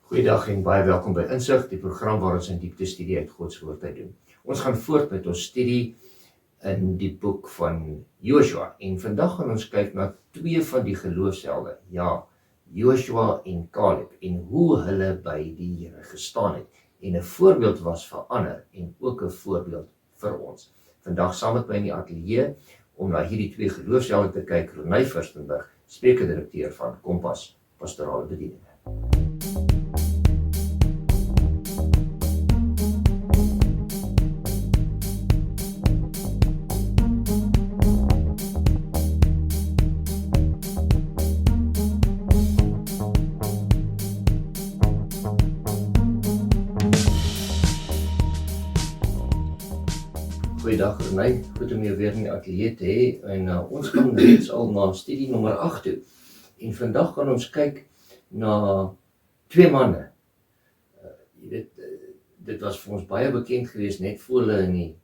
Goeiedag en baie welkom by Insig, die program waar ons in diepte studie uit God se woord uit doen. Ons gaan voort met ons studie in die boek van Joshua en vandag gaan ons kyk na twee van die geloofshelde, Joshua en Caleb, en hoe hulle by die Here gestaan het en 'n voorbeeld was vir ander en ook 'n voorbeeld vir ons. Vandag saam met my in die ateljee om na hierdie twee geloofshelde te kyk, Renay Furstenberg, spreekdirekteur van Kompas Pastorale Bedieninge. Goeiedag Renay, goed om jou weer in die ateljee te hê en ons gaan reeds al na studie nommer 8 toe. En vandag gaan ons kyk na twee manne. Jy weet, dit was vir ons baie bekend geweest net voor hulle in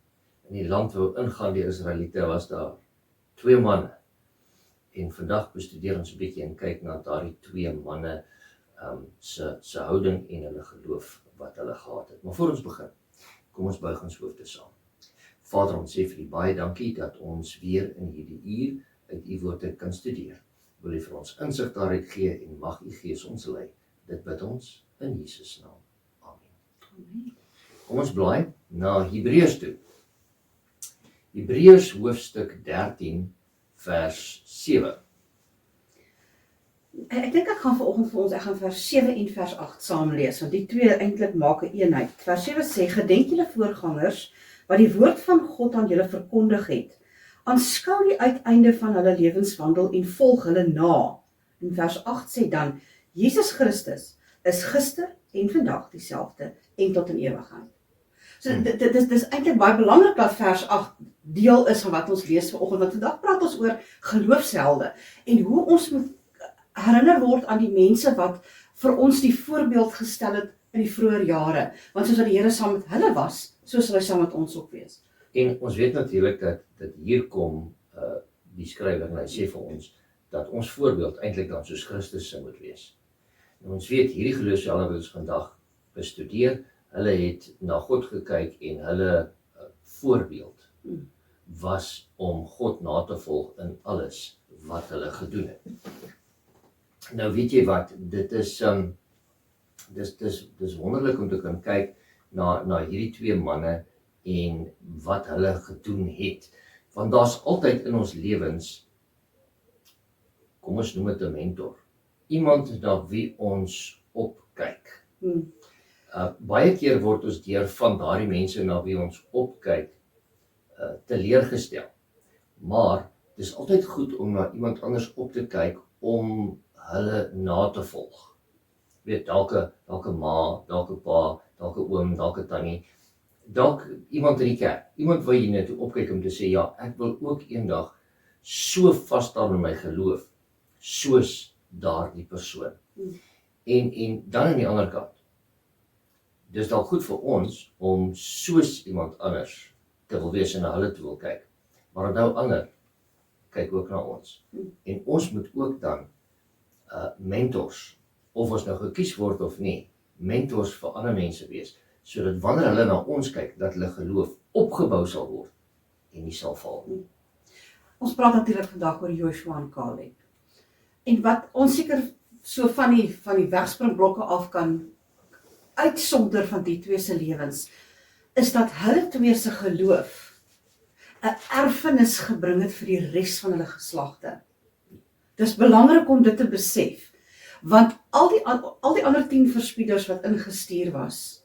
die land wou ingaan, die Israeliete, was daar twee manne. En vandag bestudeer ons 'n bietjie en kyk na daardie twee manne se houding en hulle geloof wat hulle gehad het. Maar voor ons begin, kom ons buig ons hoofde saam. Vader, ons sê vir U baie dankie dat ons weer in hierdie uur uit U woord kan studeer. Wil U vir ons insig daaruit gee en mag U Gees ons lei. Dit bid ons in Jesus naam. Amen. Kom ons blaai na Hebreërs toe. Hebreërs hoofstuk 13 vers 7. Ek dink ek gaan vanoggend vir ons, ek gaan vers 7 en vers 8 saam lees, want die twee eintlik maak 'n eenheid. Vers 7 sê, gedenk julle voorgangers, wat die woord van God aan julle verkondig het. Aanskou die uiteinde van hulle lewenswandel en volg hulle na. En vers 8 sê dan, Jesus Christus is gister en vandag dieselfde en tot in ewigheid. So dit is eintlik baie belangrik dat vers 8 deel is van wat ons lees vanoggend, want vandag praat ons oor geloofshelde en hoe ons moet herinner word aan die mense wat vir ons die voorbeeld gestel het in die vroeë jare, want soos dat die Here saam met hulle was, so sal hy saam met ons ook wees. En ons weet natuurlik dat hier kom die skrywer en hy sê vir ons dat ons voorbeeld eintlik dan soos Christus se moet wees. En ons weet hierdie geloofshelde wat ons vandag bestudeer, hulle het na God gekyk en hulle voorbeeld was om God na te volg in alles wat hulle gedoen het. Nou weet jy wat, dit is dis wonderlik om te kan kyk na hierdie twee manne en wat hulle gedoen het. Want daar's altyd in ons lewens, kom ons noem dit 'n mentor. Iemand na wie ons opkyk. Baie keer word ons deur van daardie mense na wie ons opkyk teleurgestel. Maar dis altyd goed om na iemand anders op te kyk om hulle na te volg. Weet, dalk 'n ma, dalk 'n pa, dalk 'n oom, dalk 'n tannie, dalk iemand in die kerk, iemand wat jy net opkyk om te sê, ja, ek wil ook eendag so vas staan in my geloof, soos daardie persoon. En dan aan die ander kant, dis dalk goed vir ons om soos iemand anders te wil wees en na hulle te wil kyk, maar nou ander kyk ook na ons. En ons moet ook dan mentors, of ons nou gekies word of nie, mentors vir ander mense wees, sodat wanneer hulle na ons kyk, dat hulle geloof opgebou sal word en nie sal val nie. Ons praat natuurlik vandag oor Joshua en Caleb. En wat ons seker so van die wegspringblokke af kan uitsonder van die twee se lewens, is dat hulle twee se geloof 'n erfenis gebring het vir die res van hulle geslagte. Dis belangrik om dit te besef, want al die ander 10 verspieders wat ingestuur was,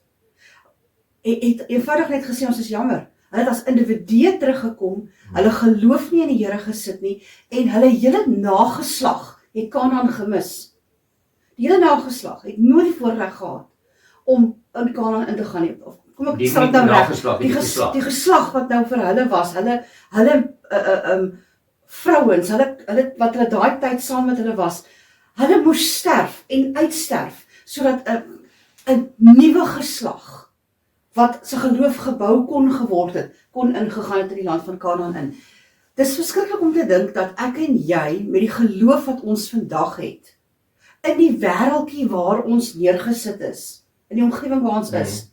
het eenvoudig net gesê, ons is jammer. Hulle het as individue teruggekom, hulle geloof nie in die Here gesit nie, en hulle hele nageslag het Kanaan gemis. Die hele nageslag het nooit die voorreg gehad om in Kanaan in te gaan nie. Of kom ek stel dan reg, die geslag wat nou vir hulle was, hulle vrouens, hulle wat hulle daai tyd saam met hulle was, hulle moes sterf en uitsterf, sodat 'n nuwe geslag wat sy geloof gebou kon ingegaan het in die land van Kanaan in. Dis verskriklik om te dink dat ek en jy met die geloof wat ons vandag het, in die wêreldjie waar ons neergesit is, in die omgewing waar ons is,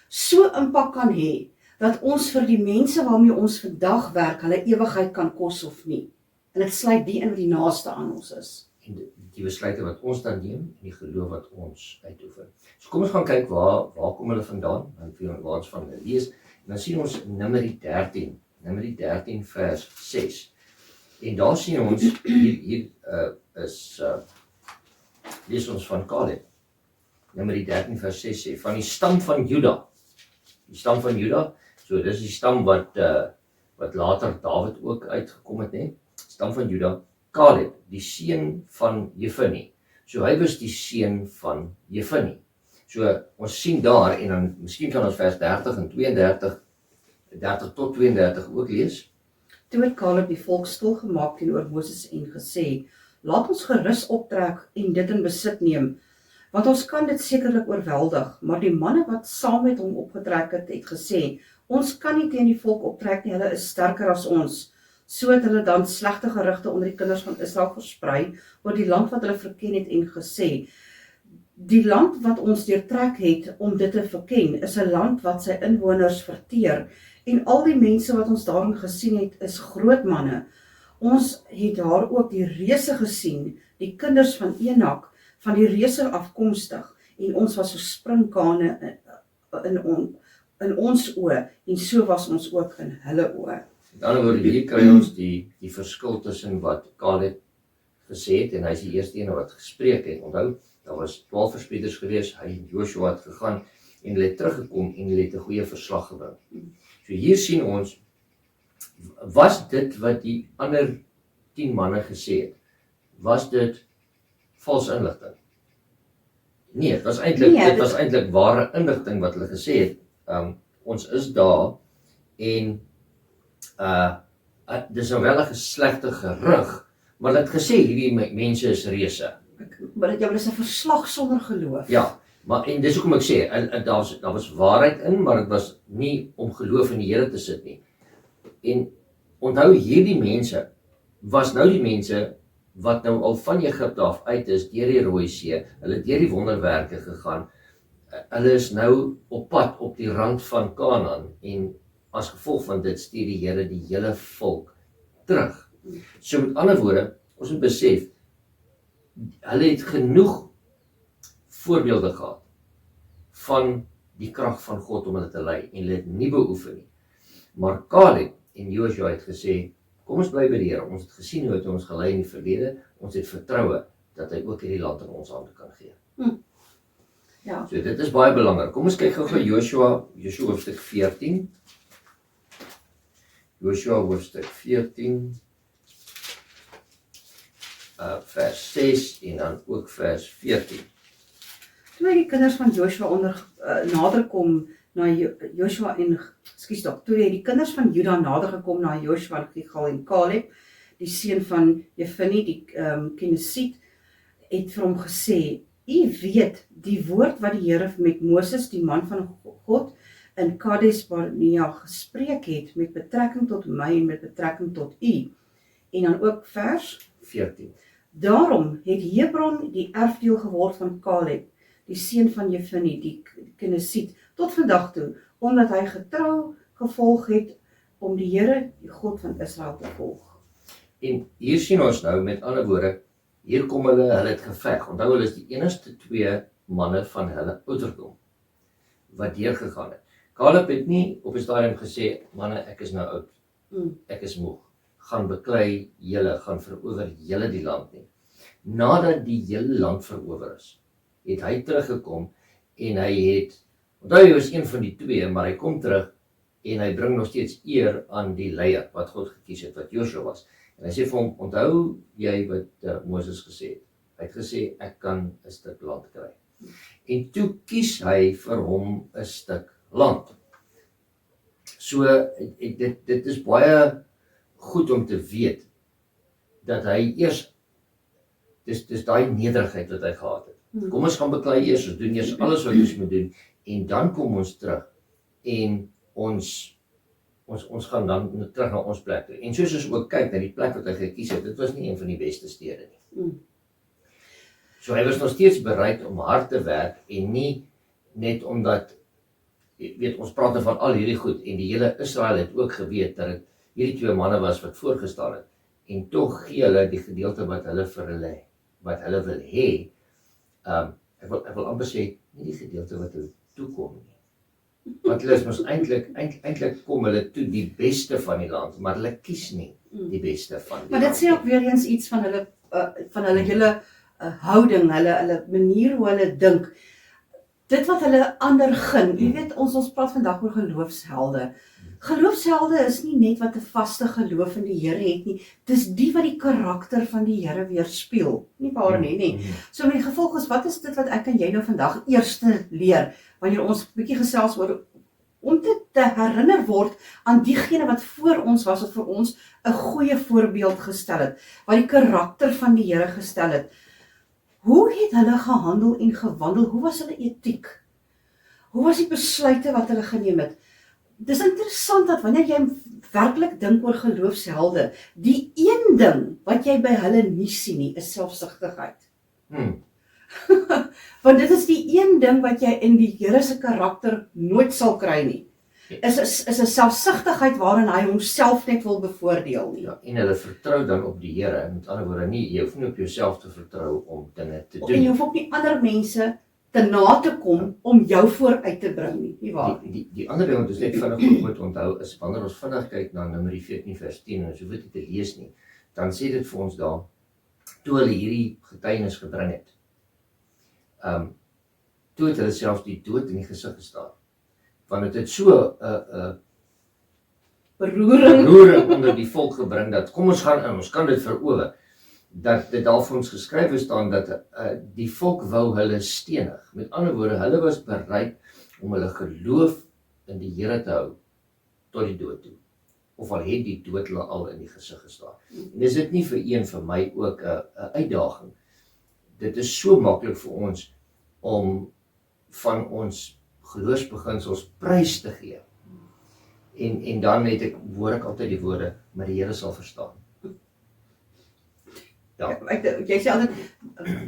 so impak kan hê, dat ons vir die mense waarmee ons vandag werk, hulle ewigheid kan kos of nie. En dit sluit die in wat die naaste aan ons is. En die besluite wat ons dan neem, en die geloof wat ons uitoefen. So kom ons gaan kyk waar kom hulle vandaan, en waar ons van hulle lees, en dan sien ons Numeri 13 vers 6. En daar sien ons, hier lees ons van Caleb. Numeri 13 vers 6 sê, van die stam van Juda. Die stam van Juda, so dis die stam wat later Dawid ook uitgekom het, né? Stam van Juda, Caleb, die seun van Jefune. So hy was die seun van Jefune. So ons sien daar, en dan miskien kan ons vers 30 en 32, 30 tot 32 ook lees. Toe het Caleb die volk stil gemaak teenoor Moses en gesê, laat ons gerus optrek en dit in besit neem, want ons kan dit sekerlik oorweldig, maar die manne wat saam met hom opgetrek het, het gesê, ons kan nie teen die volk optrek nie, hulle is sterker as ons. So het hulle dan slegte gerugte onder die kinders van Israel versprei oor die land wat hulle verken het en gesê, die land wat ons deurtrek het om dit te verken, is 'n land wat sy inwoners verteer, en al die mense wat ons daarin gesien het, is groot manne. Ons het daar ook die reuse gesien, die kinders van Enak, van die reuse afkomstig, en ons was so springkane in ons oë, en so was ons ook in hulle oë. Met ander woorde, hier kry ons die verskil tussen wat Caleb gesê het, en hy is die eerste een wat gespreek het. Onthou, daar was 12 verspieders gewees, hy en Joshua het gegaan, en hulle het teruggekom, en hulle het 'n goeie verslag gebring. So hier sien ons, was dit wat die ander 10 manne gesê het, was dit vals inligting? Nee, dit was eintlik ware inligting wat hulle gesê het. Ons is daar, en dis nou wel 'n slegte gerug, maar hulle het gesê, hierdie mense is reuse. Maar dit is 'n verslag sonder geloof. Ja, maar en dis hoekom ek sê, daar was waarheid in, maar dit was nie om geloof in die Here te sit nie. En onthou, hierdie mense was nou die mense wat nou al van Egipte af uit is, deur die Rooi See, hulle deur die wonderwerke gegaan, hulle is nou op pad op die rand van Kanaan, en as gevolg van dit stuur die Here die hele volk terug. So met ander woorde, ons moet besef, hulle het genoeg voorbeelde gehad van die krag van God om hulle te lei, en hulle het nie beoefen nie. Maar Caleb en Joshua het gesê, kom ons bly by die Here, ons het gesien hoe het ons gelei in die verlede, ons het vertroue dat hy ook hierdie land in ons hande kan gee. Ja. So dit is baie belangrik. Kom ons kyk gou Joshua hoofstuk 14. Joshua hoofstuk 14, vers 6 en dan ook vers 14. Toe die kinders van Joshua nader kom na Joshua en toe die kinders van Juda nader gekom na Joshua, Gilgal en Caleb, die seun van Jefune, die Kenesiet, het vir hom gesê, u weet die woord wat die Here met Moses, die man van God, in Kades Barnea gespreek het, met betrekking tot my en met betrekking tot u. En dan ook vers 14. Daarom het Hebron die erfdeel geword van Caleb, die seun van Jefune, die Kenesiet, tot vandag toe, omdat hy getrou gevolg het om die Here, die God van Israel te volg. En hier sien ons nou, met ander woorde, hier kom hulle het geveg. Onthou, hulle is die enigste 2 manne van hulle ouderdom wat deurgegaan het. Caleb het nie op 'n stadium gesê, manne, ek is nou oud, ek is moeg, gaan beklei julle, gaan verower julle die land nie. Nadat die hele land verower is, het hy teruggekom en hy het, onthou hy was een van die 2, maar hy kom terug en hy bring nog steeds eer aan die leier wat God gekies het, wat Joshua was. En hy sê vir hom, onthou jy wat Moses gesê het? Hy het gesê, ek kan 'n stuk land kry. En toe kies hy vir hom 'n stuk land. So, dit is baie goed om te weet, dat hy eers, dis daai nederigheid wat hy gehad het. Kom ons gaan beklei eers, ons doen eers alles wat ons moet doen, en dan kom ons terug, en ons gaan dan terug na ons plek toe. En soos ons ook kyk na die plek wat hy gekies het, dit was nie een van die beste stede nie. So hy was nog steeds bereid om hard te werk en nie net omdat, jy weet, ons praat van al hierdie goed en die hele Israel het ook geweet dat het hierdie twee manne was wat voorgestaan het en tog gee hulle die gedeelte wat hulle vir hulle wil hê. Ek wil amper sê, nie die gedeelte wat hulle toekom nie. Want hulle is mos eintlik kom hulle toe die beste van die land, maar hulle kies nie die beste van die Maar land. dit sê ook weer eens iets van hulle hele houding, hulle manier hoe hulle dink. Dit wat hulle ander gun. Jy weet, ons praat vandag oor geloofshelde. Geloofshelde is nie net wat 'n vaste geloof in die Here het nie. Dis die wat die karakter van die Here weerspieël. Nie waar nie. So met die gevolg is, wat is dit wat ek en jy nou vandag eerste leer, wanneer ons bietjie gesels oor om te herinner word aan diegene wat voor ons was, wat vir ons 'n goeie voorbeeld gestel het, wat die karakter van die Here gestel het. Hoe het hulle gehandel en gewandel? Hoe was hulle etiek? Hoe was die besluite wat hulle geneem het? Dis interessant dat wanneer jy werklik dink oor geloofshelde, die een ding wat jy by hulle nie sien nie, is selfsugtigheid. Want dit is die een ding wat jy in die Here se karakter nooit sal kry nie. Is 'n selfsugtigheid waarin hy homself net wil bevoordeel nie. Ja, en hulle vertrou dan op die Here. Met ander woorde, jy hoef nie op jouself te vertrou om dinge te doen. En jy hoef ook nie ander mense te na te kom om jou vooruit te bring nie waar? Die ander ding wat ons net vinnig moet onthou is, wanneer ons vinnig kyk na Numeri 14 vers 10, en ons hoef dit te lees nie, dan sê dit vir ons daar, toe hulle hierdie getuienis gebring het, toe het hulle selfs die dood in die gesig gestaan. Want het het so beroering onder die volk gebring, dat kom ons gaan in, ons kan dit verower, dat dit al vir ons geskrywe staan, dat die volk wou hulle stenig. Met ander woorde, hulle was bereid om hulle geloof in die Here te hou, tot die dood toe. Of al het die dood hulle al in die gesig gestaan. En is dit nie vir my ook 'n uitdaging? Dit is so maklik vir ons om van ons geloofsbeginsels prys te gee. En dan hoor ek altyd die woorde, maar die Here sal verstaan. Ja. Jy sê altyd,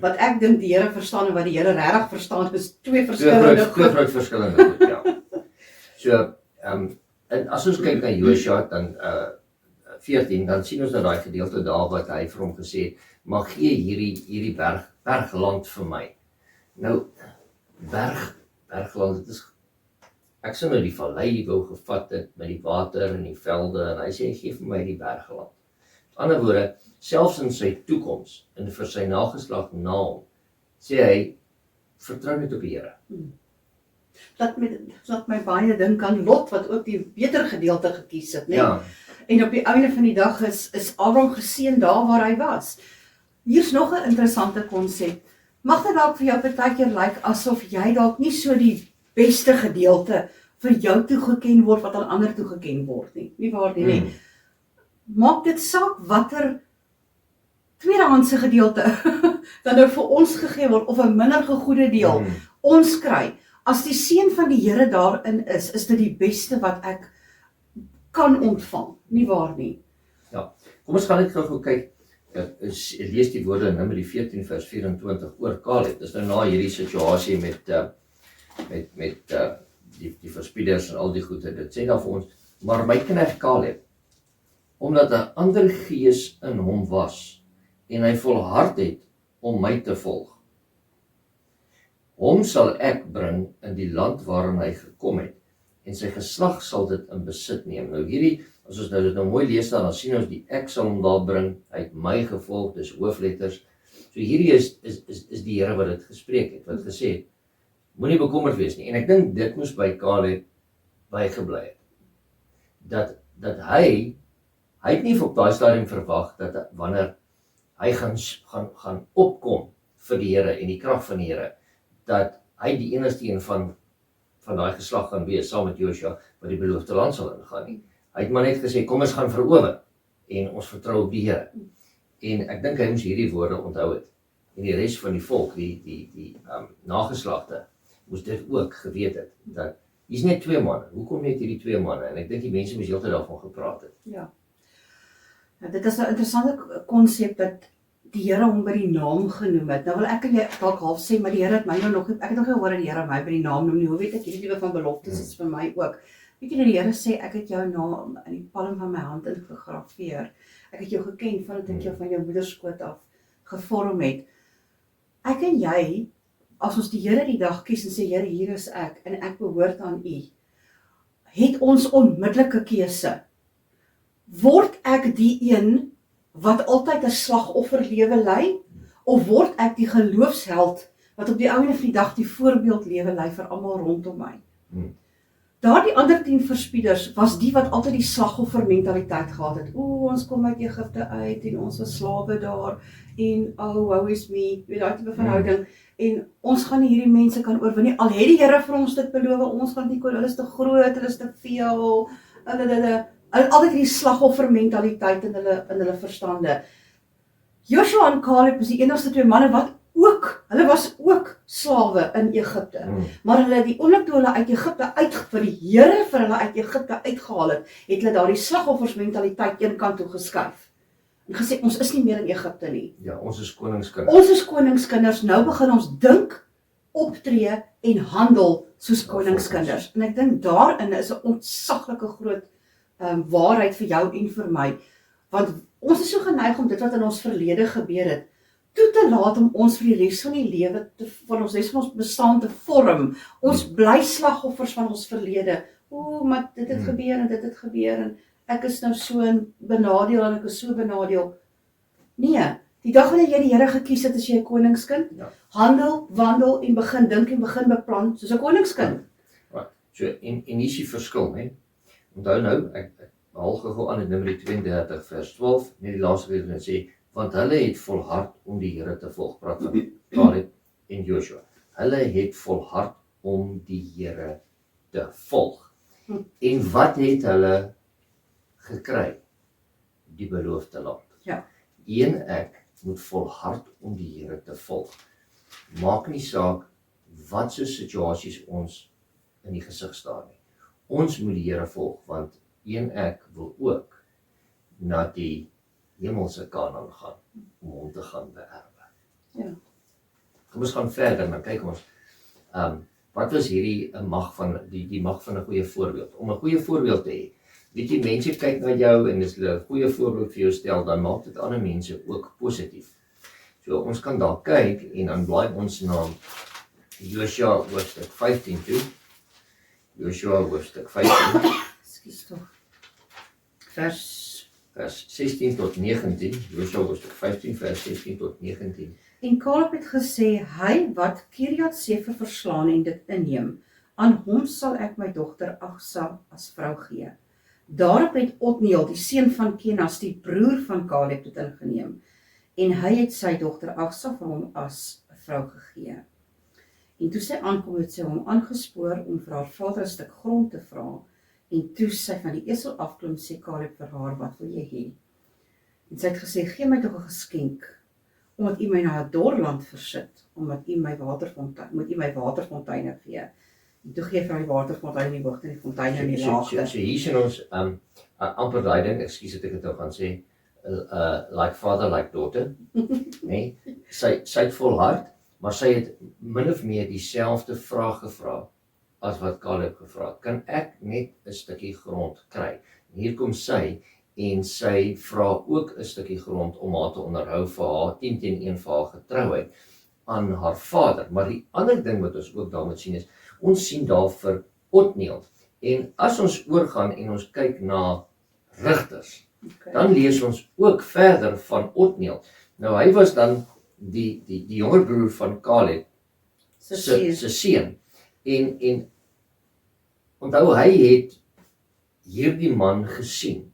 wat ek dink die Here verstaan en wat die Here regtig verstaan, is twee verskillende Twee groot verskillende goed, ja. So, en as ons kyk na Josua, dan 14, dan sien ons nou daai gedeelte daar wat hy vir hom gesê het, maar gee hierdie bergland vir my. Nou, bergland, dit is, ek sou nou die vallei wou gevat het met die water en die velde, en hy sê, gee vir my die bergland. Met ander woorde, selfs in sy toekoms, en vir sy nageslag na hom, sê hy, vertrou net op die Here. Laat my baie dink aan Lot, wat ook die beter gedeelte gekies het, nee? Ja. En op die einde van die dag is Abraham geseën daar waar hy was. Hier's nog 'n interessante konsep. Mag dit dalk vir jou partykeer lyk asof jy dalk nie so die beste gedeelte vir jou toegeken word wat aan ander toegeken word nie. Nie waar nie. Maak dit saak watter tweedehandse gedeelte dan nou vir ons gegee word of 'n minder gegoede deel ons kry. As die seën van die Here daarin is dit die beste wat ek kan ontvang. Nie waar nie. Ja. Kom ons gaan net gou kyk. Ek lees die woorde in Numeri 14 vers 24 oor Kaleb. Dis nou na hierdie situasie met die verspieders en al die goede. Dit sê daar vir ons, maar my knegt Kaleb, omdat 'n ander gees in hom was en hy volhard het om my te volg, hom sal ek bring in die land waarin hy gekom het en sy geslag sal dit in besit neem. Nou hierdie, as ons nou dit nou mooi lees dan sien ons die ek sal hom daar bring, hy het my gevolg, dis hoofletters. So hierdie is die Here wat dit gespreek het, wat gesê het, moenie bekommerd wees nie. En ek dink dit moes by Kaleb bygebly het. Dat hy het nie op daai stadium verwag dat wanneer hy gaan opkom vir die Here en die krag van die Here, dat hy die enigste een van daai geslag gaan wees, saam met Josua, wat die beloofde land sal ingaan nie. Hy het maar net gesê, kom ons gaan verower, en ons vertrou op die Here. En ek dink hy moes hierdie woorde onthou het. En die res van die volk, die nageslagte, moes dit ook geweet het, dat hier's net twee manne. Hoekom net hierdie twee manne? En ek dink die mense moes heeltyd daarvan gepraat het. Ja. Dit is 'n interessante konsep dat die Here hom by die naam genoem het. Nou wil ek en jy dalk half sê, maar die Here het my nou nog, ek het nog nie gehoor dat die Here my by die naam noem nie. Hoe weet ek, hierdie tipe van beloftes is vir my ook. Weet jy dat die Here sê, ek het jou naam in die palm van my hand ingegrafeer. Ek het jou geken vandat ek jou van jou moederskoot af gevorm het. Ek en jy, as ons die Here die dag kies en sê, Here, hier is ek en ek behoort aan U, het ons onmiddellike keuse. Word ek die een wat altyd 'n slagofferlewe lei, of word ek die geloofsheld wat op die einde van die dag die voorbeeldlewe lei vir almal rondom my? Daardie ander 10 verspieders was die wat altyd die slagoffermentaliteit gehad het. Ons kom uit Egipte uit en ons was slawe daar en woe is me, weet daai tipe van houding. En ons gaan nie hierdie mense kan oorwin nie. Al het die Here vir ons dit beloof, ons gaan nie kon, hulle is te groot, hulle is te veel, hulle altyd hierdie slagoffermentaliteit in hulle verstande. Joshua en Caleb is die enigste 2 manne wat hulle was ook slawe in Egipte. Maar hulle die oomblik toe hulle uit Egipte vir die Here vir hulle uit Egipte uitgehaal het hulle daardie slagoffersmentaliteit een kant toe geskuif. En gesê, ons is nie meer in Egipte nie. Ja, ons is koningskinders. Ons is koningskinders, nou begin ons dink, optree en handel soos koningskinders. En ek dink daarin is 'n ontsaglike groot waarheid vir jou en vir my. Want ons is so geneig om dit wat in ons verlede gebeur het, toe te laat om ons vir die res van die lewe, van ons res van ons bestaan te vorm. Ons bly slagoffers van ons verlede. Maar dit het gebeur en dit het gebeur en ek is nou so benadeel en ek is so benadeel. Nee, die dag wanneer jy die Here gekies het, is jy 'n koningskind. Ja. Handel, wandel en begin dink en begin beplan soos 'n koningskind. Right. So, en hier is die verskil, hè. Onthou nou, ek haal gou aan in Numeri 32 vers 12, net die laaste weer en sê, want hulle het volhard om die Here te volg, praat van Caleb en Joshua. Hulle het volhard om die Here te volg. En wat het hulle gekry? Die beloofde land. Ja. Ek moet volhard om die Here te volg. Maak nie saak wat so situasies ons in die gesig staar nie. Ons moet die Here volg, want ek wil ook na die hemelse Kanaan gaan, om hom te gaan beerwe. Ja. Kom ons gaan verder, dan kyk ons, wat was hierdie mag van, die mag van 'n goeie voorbeeld? Om 'n goeie voorbeeld te hê, weet jy, mense kyk na jou en as hulle 'n goeie voorbeeld vir jou stel, dan maak dit ander mense ook positief. So ons kan daar kyk en dan blaai ons na Joshua hoofstuk 15 toe. Joshua hoofstuk 15. Ekskuus tog. Vers 16 tot 19, Joshua hoofstuk 15 vers 16 tot 19. En Caleb het gesê, hy wat Kiriat Sefer verslaan en dit inneem, aan hom sal ek my dogter Agsa as vrou gee. Daarop het Otniel, die seun van Kenas, die broer van Caleb, dit ingeneem, en hy het sy dogter Agsa vir hom as 'n vrou gegee. En toe sy aankom, het sy hom aangespoor om vir haar vader 'n stuk grond te vra, en toe sy van die esel afklim, sê Caleb vir haar, wat wil jy hê? En sy het gesê, gee my tog 'n geskenk, omdat u my na 'n dorre land versit, omdat u my waterfonteine gee. En toe gee vir haar die waterfontein in die hoogte en die fonteine in die laagte. So hier sien ons amper daai ding, ekskuus dat ek dit nou gaan sê, like father, like daughter. Nee, sy het volhard, maar sy het min of meer dieselfde vraag gevra as wat Caleb gevra het. Kan ek net 'n stukkie grond kry? En hier kom sy en sy vra ook 'n stukkie grond om haar te onderhou vir haar 10-1 vir haar getrouheid aan haar vader. Maar die ander ding wat ons ook daar moet sien is, ons sien daar vir Otniel. En as ons oorgaan en ons kyk na Rigters, dan lees ons ook verder van Otniel. Nou hy was dan die jonger broer van Caleb se seun. En onthou, hy het hierdie man gesien.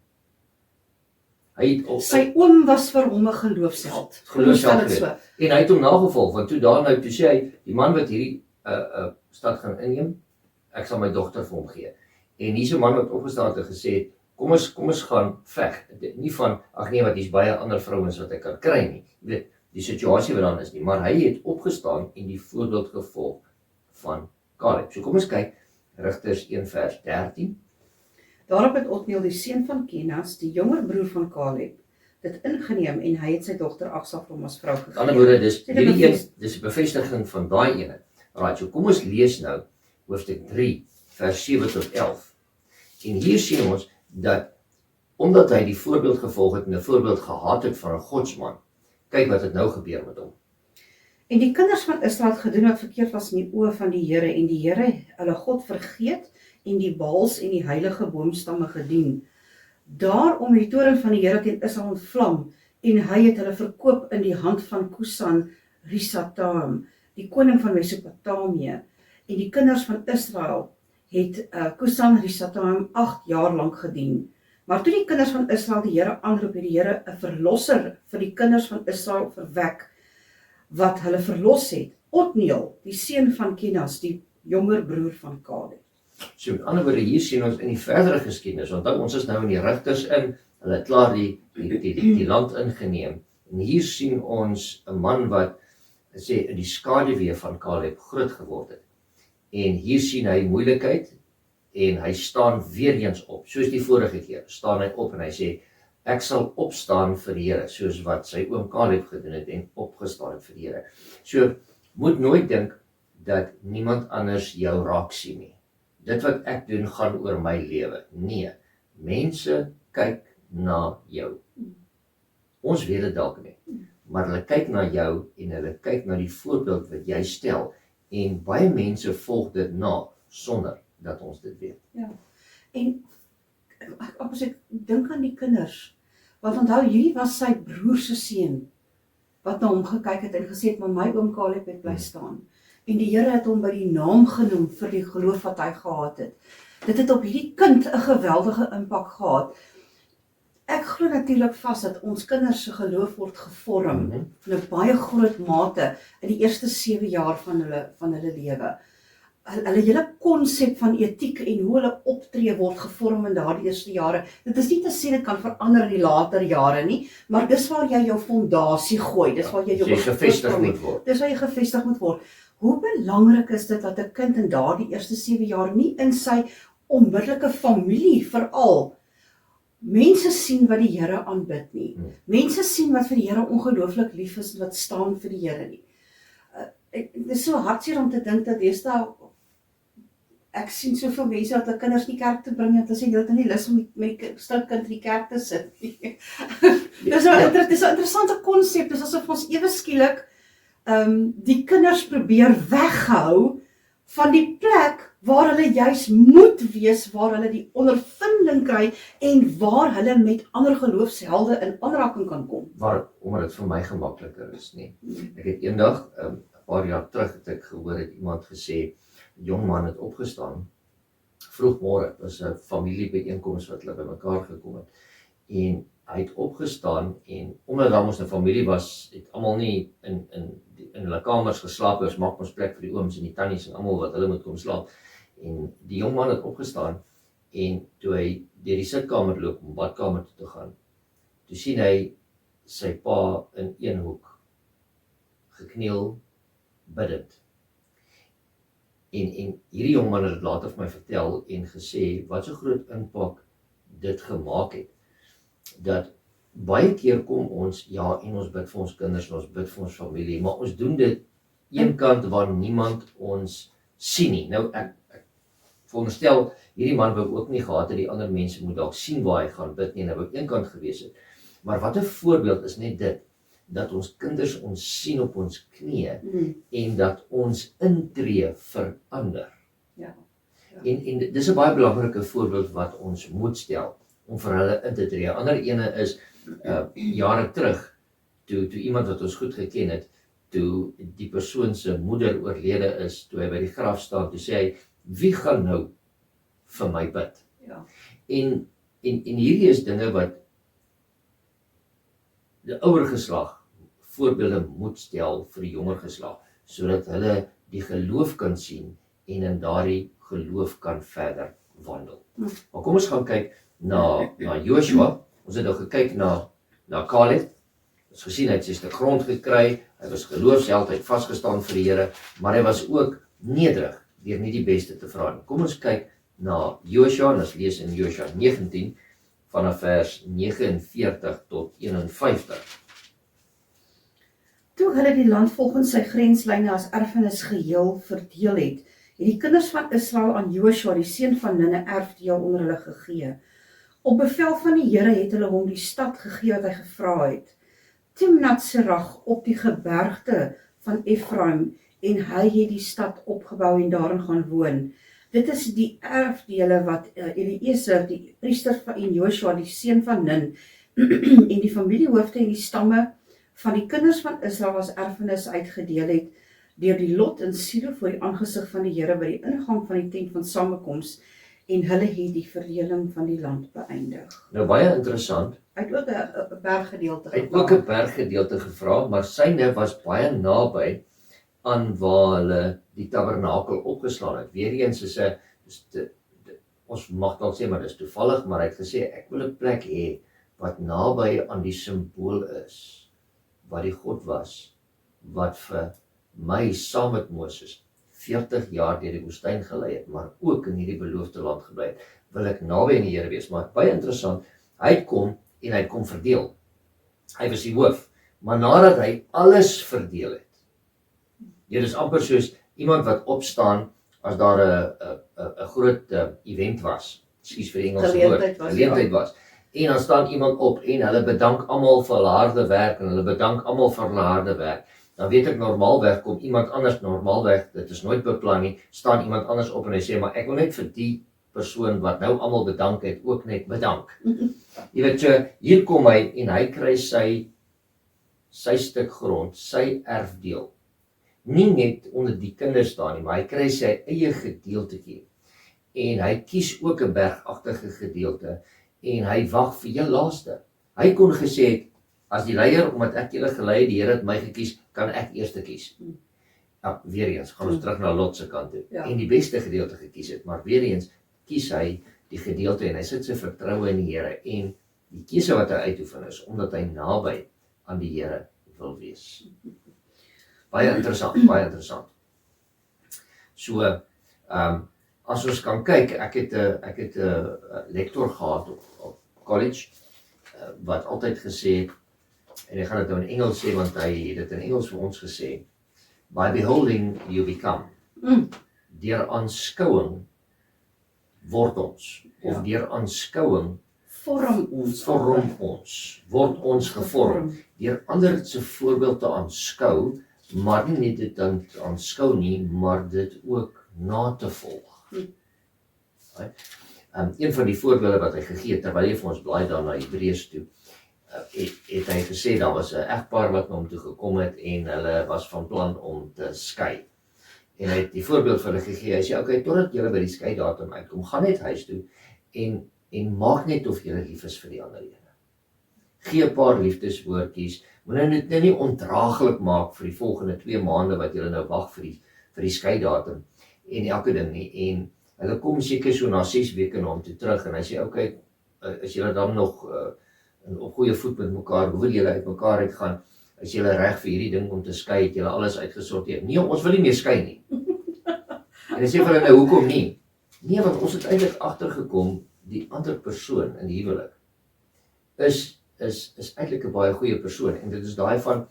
Sy oom was vir hom 'n geloofsheld. En hy het hom nagevolg, want toe sê hy, die man wat hierdie stad gaan inneem, ek sal my dogter vir hom gee. En hier's 'n man wat opgestaan het en gesê, kom ons gaan veg. Nie van, ag nee, wat hier's baie ander vrouens wat ek kan kry nie. Jy weet, die situasie wat dan is nie, maar hy het opgestaan en die voorbeeld gevolg van Caleb. So kom ons kyk, Rigters 1 vers 13. Daarop het Otniel, die seun van Kenas, die jonger broer van Caleb, dit ingeneem en hy het sy dogter Aksa vir hom as vrou gegee. Met ander woorde, dis Dit hierdie een, bevestig. dis 'n bevestiging van daai ene. Right, so kom ons lees nou hoofstuk 3 vers 7 tot 11. En hier sien ons dat omdat hy die voorbeeld gevolg het en 'n voorbeeld gehad het van 'n godsman, kyk wat het nou gebeur met hom. En die kinders van Israel het gedoen wat verkeerd was in die oë van die Here en die Here hulle God vergeet en die Baals en die heilige boomstamme gedien. Daarom het die toorn van die Here teen Israel ontvlam en hy het hulle verkoop in die hand van Kusan Risataim, die koning van Mesopotamië. En die kinders van Israel het Kusan Risataim 8 jaar lank gedien. Maar toe die kinders van Israel die Here aanroep, het die Here 'n verlosser vir die kinders van Israel verwek, wat hulle verlos het, Otniel, die seun van Kenas, die jonger broer van Kaleb. So met ander woorde, hier sien ons in die verdere geskiedenis, onthou ons is nou in die rigters in, hulle het klaar die land ingeneem, en hier sien ons 'n man wat sê in die skaduwee van Kaleb groot geword het. En hier sien hy moeilikheid, en hy staan weer eens op, soos die vorige keer, staan hy op en hy sê, ek sal opstaan vir die Here, soos wat sy oom Kaleb gedoen het en opgestaan het vir die Here. So, moet nooit dink dat niemand anders jou raak sien nie. Dit wat ek doen gaan oor my lewe. Nee, mense kyk na jou. Ons weet dit dalk nie, maar hulle kyk na jou en hulle kyk na die voorbeeld wat jy stel en baie mense volg dit na sonder dat ons dit weet. Ja. En ek dink aan die kinders, want onthou hierdie was sy broer se seun wat na hom gekyk het en gesê het, maar my oom Kaleb het bly staan. En die Here het hom by die naam genoem vir die geloof wat hy gehad het. Dit het op hierdie kind 'n geweldige impak gehad. Ek glo natuurlik vas dat ons kinders se geloof word gevorm in 'n baie groot mate in die eerste 7 jaar van hulle lewe. Hulle hele konsep van etiek en hoe hulle optree word gevorm in daardie eerste jare. Dit is nie te sê dit kan verander in die later jare nie, maar dis waar jy jou fondasie gooi, dis waar jy jou gevestig moet word. Dis waar jy gevestig moet word. Hoe belangrik is dit dat 'n kind in daardie eerste 7 jaar nie in sy onmiddellike familie veral mense sien wat die Here aanbid nie. Mense sien wat vir die Here ongelooflik lief is en wat staan vir die Here nie. Dit is so hartseer om te dink dat ek sien soveel mense dat hulle kinders nie kerk te bring en hulle sê hulle het nie lus om met die stout kind in die kerk te sit nie. Dis 'n interessante konsep, dis asof ons ewe skielik die kinders probeer weghou van die plek waar hulle juis moet wees, waar hulle die ondervinding kry en waar hulle met ander geloofshelde in aanraking kan kom. Omdat dit vir my gemakliker is nie. Ek het eendag, 'n paar jaar terug het ek gehoor het iemand gesê, 'n jong man het opgestaan, vroegmôre, dit was 'n familiebyeenkoms wat hulle bymekaar gekom het, en hy het opgestaan en omdat daar mos 'n familie was, het almal nie in hulle kamers geslaap, ons maak ons plek vir die ooms en die tannies en almal wat hulle moet kom slaap. En die jong man het opgestaan en toe hy deur die sitkamer loop om badkamer toe te gaan, toe sien hy sy pa in een hoek gekniel bidend. En hierdie jong man het dit later vir my vertel en gesê wat so groot impak dit gemaak het, dat baie keer kom ons, ja, en ons bid vir ons kinders, en ons bid vir ons familie, maar ons doen dit een kant waar niemand ons sien nie. Nou, ek veronderstel, hierdie man wou ook nie gehad het die ander mense moet dalk sien waar hy gaan bid nie, en hy wou een kant gewees het. Maar wat 'n voorbeeld is net dit, dat ons kinders ons sien op ons knieë, en dat ons intree verander. Ja. En dis 'n baie belangrike voorbeeld wat ons moet stel, om vir hulle in te tree. Ander ene is, jare terug, toe iemand wat ons goed geken het, toe die persoon se moeder oorlede is, toe hy by die graf staan, toe sê hy, wie gaan nou vir my bid? Ja. En hierdie is dinge wat die ouer geslag voorbeelde moet stel vir die jonger geslag, sodat hulle die geloof kan sien en in daardie geloof kan verder wandel. Maar kom ons gaan kyk na Joshua. Ons het nou gekyk na Kaleb. Ons gesien hy het sy stuk grond gekry, hy was geloofsheld, hy het vasgestaan vir die Here, maar hy was ook nederig deur nie die beste te vra nie. Kom ons kyk na Joshua, en ons lees in Joshua 19 vanaf vers 49 tot 51. Toe hulle die land volgens sy grenslyne as erfenis geheel verdeel het, het die kinders van Israel aan Joshua, die seun van Nun, 'n erfdeel onder hulle gegee. Op bevel van die Here het hulle hom die stad gegee wat hy gevra het. Timnat-Serach op die gebergte van Efraim, en hy het die stad opgebou en daarin gaan woon. Dit is die erfdele wat Eliezer, die priester en Joshua, die seun van Nun, en die familiehoofde en die stamme van die kinders van Israel as erfenis uitgedeel het, deur die lot in Silo voor die aangesig van die Here by die ingang van die tent van samekoms, en hulle het die verdeling van die land beëindig. Nou baie interessant, Hy het ook 'n berggedeelte hy het ook 'n berggedeelte gevra, maar syne was baie naby aan waar hulle die tabernakel opgeslaan het. Weereens is ons mag dalk sê, maar dis toevallig, maar hy het gesê, ek wil 'n plek hê wat naby aan die simbool is, wat die God was, wat vir my saam met Moses 40 jaar deur die woestyn gelei het, maar ook in hierdie beloofde land gebly het, wil ek naby aan die Here wees. Maar baie interessant, hy het kom en hy het kom verdeel. Hy was die hoof, maar nadat hy alles verdeel het, dit is amper soos iemand wat opstaan as daar 'n groot event was, ekskuus vir die Engelse woord, geleentheid was, en dan staan iemand op en hulle bedank almal vir hulle harde werk en hulle bedank almal vir hulle harde werk. Dan weet ek normaalweg kom iemand anders, normaalweg, dit is nooit beplan nie, staan iemand anders op en hy sê, maar ek wil net vir die persoon wat nou almal bedank het, ook net bedank. Jy weet so, hier kom hy en hy kry sy stuk grond, sy erfdeel. Nie net onder die kinders staan nie, maar hy kry sy eie gedeeltetjie. En hy kies ook 'n bergagtige gedeelte en hy wag vir heel laaste. Hy kon gesê het, as die leier, omdat ek julle gelei het, die Here het my gekies, kan ek eerste kies. Ja, weer eens, gaan ons terug na Lot se kant toe. Ja. En die beste gedeelte gekies het, maar weer eens kies hy die gedeelte en hy sit sy vertroue in die Here en die keuse wat hy uitoefen is, omdat hy naby aan die Here wil wees. Baie interessant, baie interessant. So, as ons kan kyk, ek het 'n lektor gehad op college, wat altyd gesê het, en ek gaan dit nou in Engels sê, want hy het dit in Engels vir ons gesê, by beholding you become. Deur aanskouing word ons, of deur aanskouing vorm ons, word ons gevorm, deur ander se voorbeeld te aanskou, maar nie net dit dan te aanskou nie, maar dit ook na te volg. Een van die voorbeelde wat hy gegee het, terwyl hy vir ons blaai daar na Hebreërs toe, het hy gesê, daar was 'n egpaar wat na hom toe gekom het, en hulle was van plan om te skei. En hy het die voorbeeld vir hulle gegee, hy sê, okay, totdat julle by die skeidatum uitkom, gaan net huis toe, en maak net of julle lief is vir die ander ene. Gee 'n paar liefdeswoordjies, moenie dit nie ondraaglik maak vir die volgende 2 maande wat julle nou wag vir die skeidatum, en elke ding nie, en hulle kom seker so na 6 weke na hom toe terug, en hy sê, okay, is julle dan nog op goeie voet met mekaar, hoe wil julle uit mekaar uitgaan, is julle reg vir hierdie ding om te skei, het julle alles uitgesorteer, nee, ons wil nie meer skei nie, en hy sê vir hulle, nou, hoekom nie? Nee, want ons het eintlik agtergekom, die ander persoon in die huwelik, is eintlik 'n baie goeie persoon, en dit is daai van,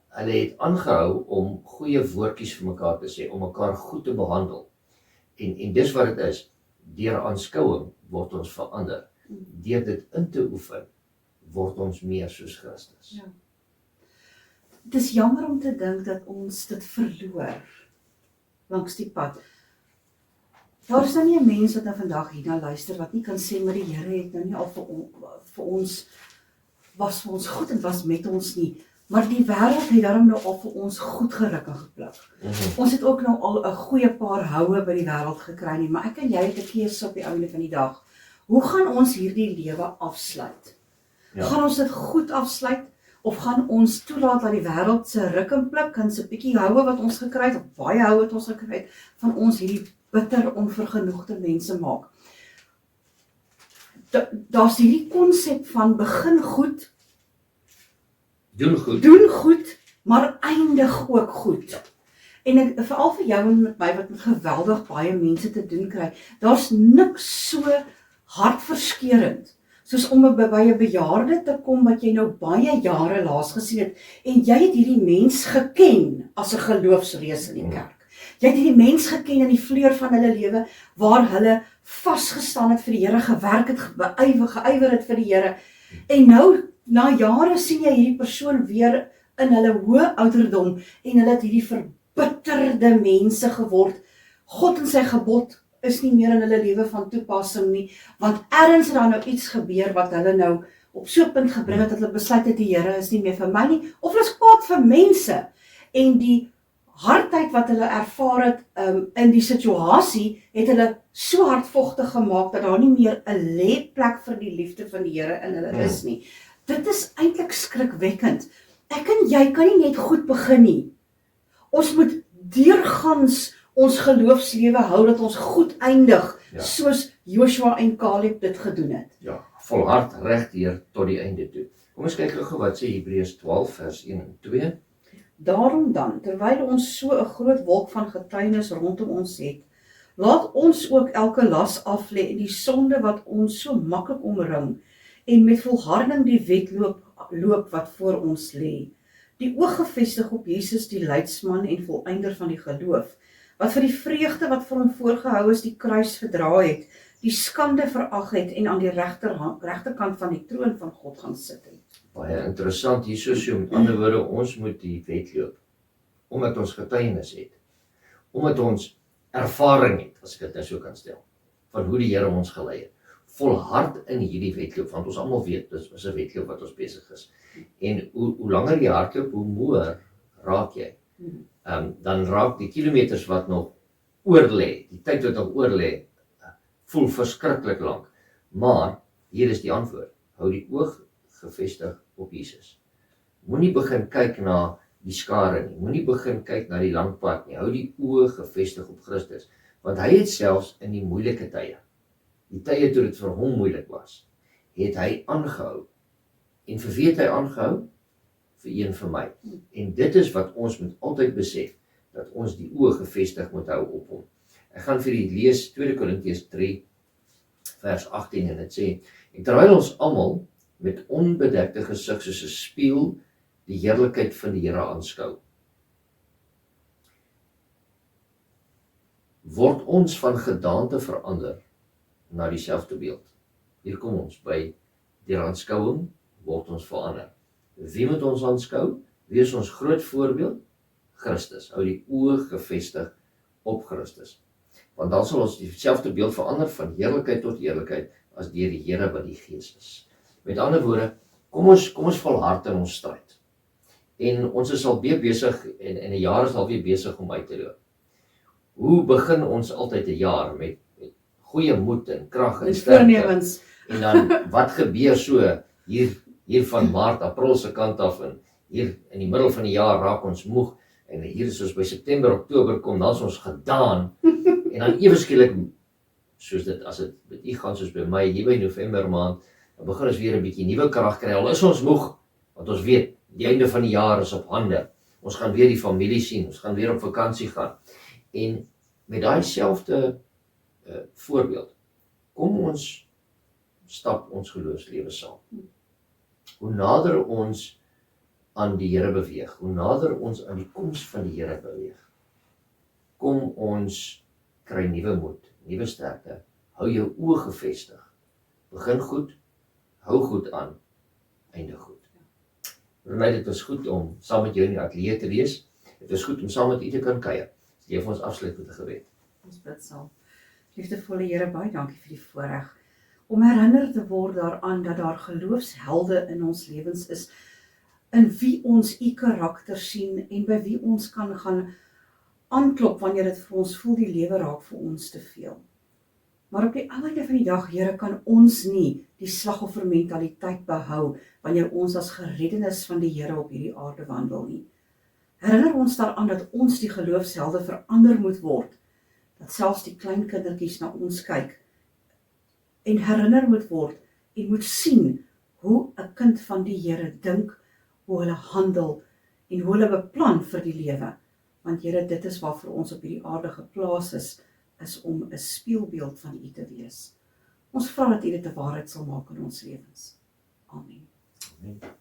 hulle het aangehou om goeie woordjies vir mekaar te sê, om mekaar goed te behandel, en dis wat dit is, deur aanskouing word ons verander, deur dit in te oefen, word ons meer soos Christus. Ja. Het is jammer om te dink dat ons dit verloor, langs die pad. Daar is nou nie 'n mens wat nou vandag hierna luister, wat nie kan sê, maar die Here het nou nie al vir ons, was vir ons goed en was met ons nie, maar die wêreld het daarom nou al vir ons goed geruk en gepluk. Ons het ook nou al 'n goeie paar houe by die wêreld gekry nie, maar ek en jy het 'n keuse op die einde van die dag. Hoe gaan ons hierdie lewe afsluit? Ja. Gaan ons dit goed afsluit, of gaan ons toelaat dat die wêreld se ruk en pluk en se bietjie houe wat ons gekry het, of baie houe wat ons gekry het, van ons hierdie bitter onvergenoegde mense maak? Daar's hierdie konsep van begin goed, doen goed, maar eindig ook goed. Ja. En veral vir jou en met my wat met geweldig baie mense te doen kry, daar's niks so hartverskeurend soos om by 'n bejaarde te kom wat jy nou baie jare laas gesien het, en jy het hierdie mens geken as 'n geloofsreus in die kerk. Jy het hierdie mens geken in die vleur van hulle lewe, waar hulle vasgestaan het vir die Here, gewerk het, geëiwer het vir die Here, en nou, na jare sien jy hierdie persoon weer in hulle hoë ouderdom, en hulle het hierdie verbitterde mense geword. God en sy gebod is nie meer in hulle lewe van toepassing nie, want ergens het daar nou iets gebeur wat hulle nou op so 'n punt gebring het, dat hulle besluit het die Here is nie meer vir my nie, of hulle is kwaad vir mense, en die hardheid wat hulle ervaar het in die situasie, het hulle so hardvochtig gemaak, dat daar nie meer 'n lêplek vir die liefde van die Here in hulle is nie. Dit is eintlik skrikwekkend. Ek en jy kan nie net goed begin nie. Ons moet deurgangs ons geloofslewe hou, dat ons goed eindig, soos Joshua en Caleb dit gedoen het. Ja, volhard regdeur tot die einde toe. Kom ons kyk gou wat sê Hebreërs 12 vers 1 en 2. Daarom dan, terwyl ons so 'n groot wolk van getuienis rondom ons het, laat ons ook elke las aflê en die sonde wat ons so maklik omring, en met volharding die wedloop loop wat voor ons lê. Die oog gefestig op Jesus, die leidsman en volëinder van die geloof, wat vir die vreugde wat vir hom voorgehou is, die kruis verdra het, die skande verag het en aan die regterkant van die troon van God gaan sit het. Baie interessant hierso, so met ander woorde, ons moet die wedloop, omdat ons getuienis het, omdat ons ervaring het, as ek dit nou so kan stel, van hoe die Here ons gelei het, volhard in hierdie wedloop, want ons almal weet, dis is 'n wedloop wat ons besig is, en hoe langer jy hardloop, hoe moeër raak jy, dan raak die kilometers wat nog oor lê, die tyd wat nog oor lê, voel verskriklik lank, maar hier is die antwoord, hou die oog gefestig op Jesus. Moenie begin kyk na die skare nie, moenie begin kyk na die lang pad nie, hou die oë gefestig op Christus, want hy het selfs in die moeilike tye, die tye toe dit vir hom moeilik was, het hy aangehou, en vir wie het hy aangehou? Vir een vir my, en dit is wat ons moet altyd besef, dat ons die oë gefestig moet hou op hom. Ek gaan vir u lees 2 Korintiërs 3 vers 18 en dit sê, en terwyl ons almal met onbedekte gesig soos 'n spieël die heerlikheid van die Here aanskou, word ons van gedaante verander na dieselfde beeld. Hier kom ons by die aanskouing, word ons verander. Wie moet ons aanskou? Wie is ons groot voorbeeld? Christus. Hou die oë gefestig op Christus. Want dan sal ons dieselfde beeld verander van heerlikheid tot heerlikheid as deur die Here wat die Gees is. Met ander woorde, kom ons volhard in ons stryd. En ons is al weer besig, en 'n jaar is al weer besig om uit te loop. Hoe begin ons altyd 'n jaar met goeie moed en krag en sterkte? En dan, wat gebeur so hier van Maart, April se kant af, en hier in die middel van die jaar raak ons moeg, en hier is ons by September, Oktober kom, dan is ons gedaan, en dan ewe skielik, soos dit, as dit met u gaan soos by my, hier by November maand, dan begin ons weer 'n bietjie nuwe krag kry, al is ons moeg, want ons weet, die einde van die jaar is op hande, ons gaan weer die familie sien, ons gaan weer op vakansie gaan, en met daai selfde voorbeeld, kom ons stap ons geloofslewe saam. Hoe nader ons aan die Here beweeg, hoe nader ons aan die koms van die Here beweeg, kom ons kry nuwe moed, nuwe sterkte, hou jou oë gefestig, begin goed, hou goed aan, eindig goed. Renai, dit was goed om saam met jou in die ateljee te wees, dit was goed om saam met u te kan kuier. Jy vir ons afsluit met 'n gebed. Ons bid saam. Liefdevolle Here, baie dankie vir die voorreg om herinner te word daaraan dat daar geloofshelde in ons lewens is, in wie ons u karakter sien en by wie ons kan gaan aanklop wanneer dit vir ons voel die lewe raak vir ons te veel. Maar op die einde van die dag, Here, kan ons nie die slagoffermentaliteit behou wanneer ons as gereddenes van die Here op hierdie aarde wandel nie. Herinner ons daaraan dat ons die geloofshelde verander moet word, dat selfs die klein kindertjies na ons kyk en herinner moet word en moet sien hoe 'n kind van die Here dink, hoe hulle handel en hoe hulle beplan vir die lewe. Want Here, dit is waarvoor ons op hierdie aarde geplaas is om 'n spieelbeeld van U te wees. Ons vra dat U dit 'n waarheid sal maak in ons lewens. Amen. Amen.